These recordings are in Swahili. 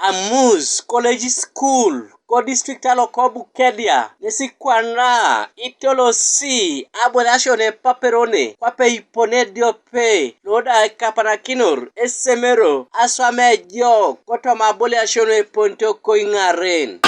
Amus College School ko district alokobu Kedia nesikwana itolo si Aboliasio ne paperone kwape ipone diope loda Ekapanakin esemero aswame jo kotoma Aboliasio ne ponto ko ingaren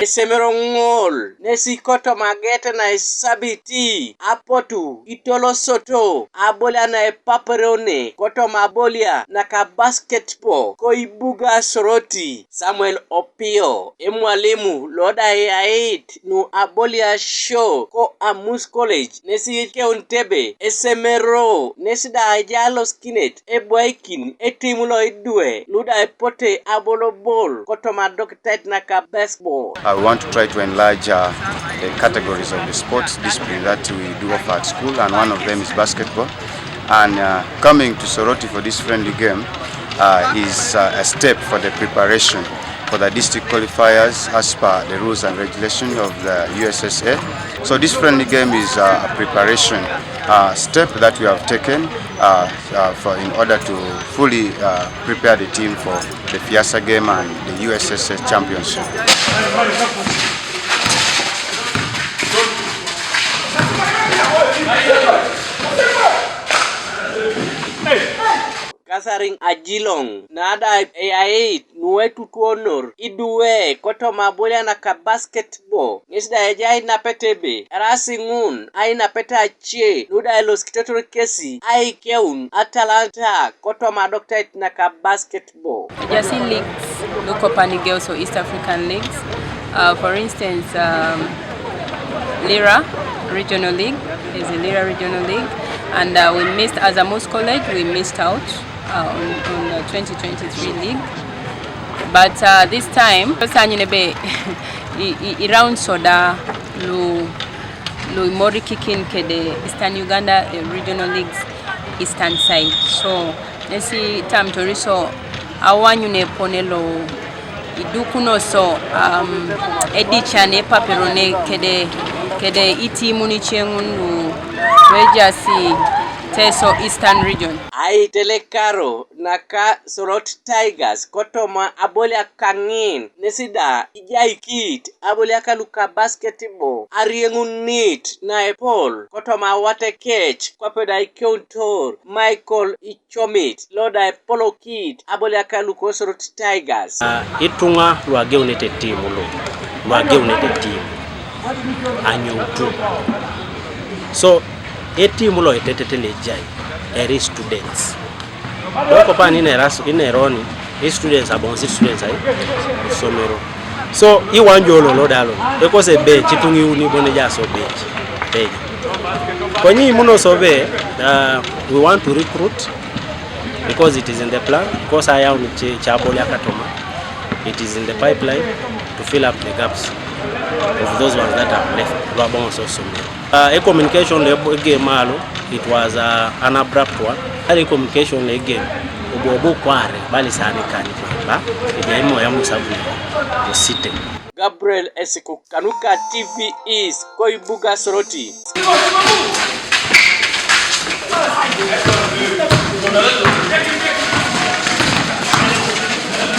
Esemero ngol nesi koto magete na isabiti apotu itolo soto abolia na epaperone koto mabolia na ka basketball ko ibuga soroti Samuel Opio emwalimu loda ya 8 nu Aboliasio ko Amus College nesi ke untebe esemero nesi da ajalo skinet ebwaikin etimulo idue luda epote abolo ball koto madoktet na ka basketball. We want to try to enlarge the categories of the sports discipline that we do offer at school, and one of them is basketball. And coming to Soroti for this friendly game is a step for the preparation for the district qualifiers as per the rules and regulations of the USSA. So this friendly game is a preparation step that we have taken in order to fully prepare the team for the FIASA game and the USSA championship. Kasaring ajilong nada AI nuwe tutuonor idue koto mabolia na ka basketball nisda ejai na petebe rasingun ai na peta achie nuda elos kitotor kesi ai keun Atalanta koto madoktet na ka basketball. Just in leagues, Nuko Panigel, so East African leagues. For instance, Lira Regional League is a Lira Regional League, and we missed as Amus College. We missed out on the 2023 league, but this time around soda lu mori kicking Kide Eastern Uganda Regional Leagues Eastern side. So nesi tam toriso awanyu ne ponelo idukuno so edichane paperone Kide iti muni chengunu wejasi teso Eastern region. Ai telekaro naka Sorot Tigers kotoma Aboliakin nesida ijai kit Aboliakaluka basketball ariengunit na Epol kotoma wate kech kwapeda ikontor Michael Ichomit loda Epolo kit Aboliakaluko Sorot Tigers. Itunga lwage united team lwage united team anyutu. So etimulo etetele jai eri students doko pani ineroni students abonsi students ai somero so iwanjolo lodalo ekose be chitungi uni bone jaso be konyi muno sobe we want to recruit because it is in the plan, because I am Chabolia Katoma. It is in the pipeline to fill up the gaps of those ones that have left. A communication game malo, it was an abrupt one. A communication game, Obobo Kware, Balisani Kanipa, Imo Yamusabu, the city. Gabriel Esiku Kanuka TV is Koibuga Soroti. Thank you.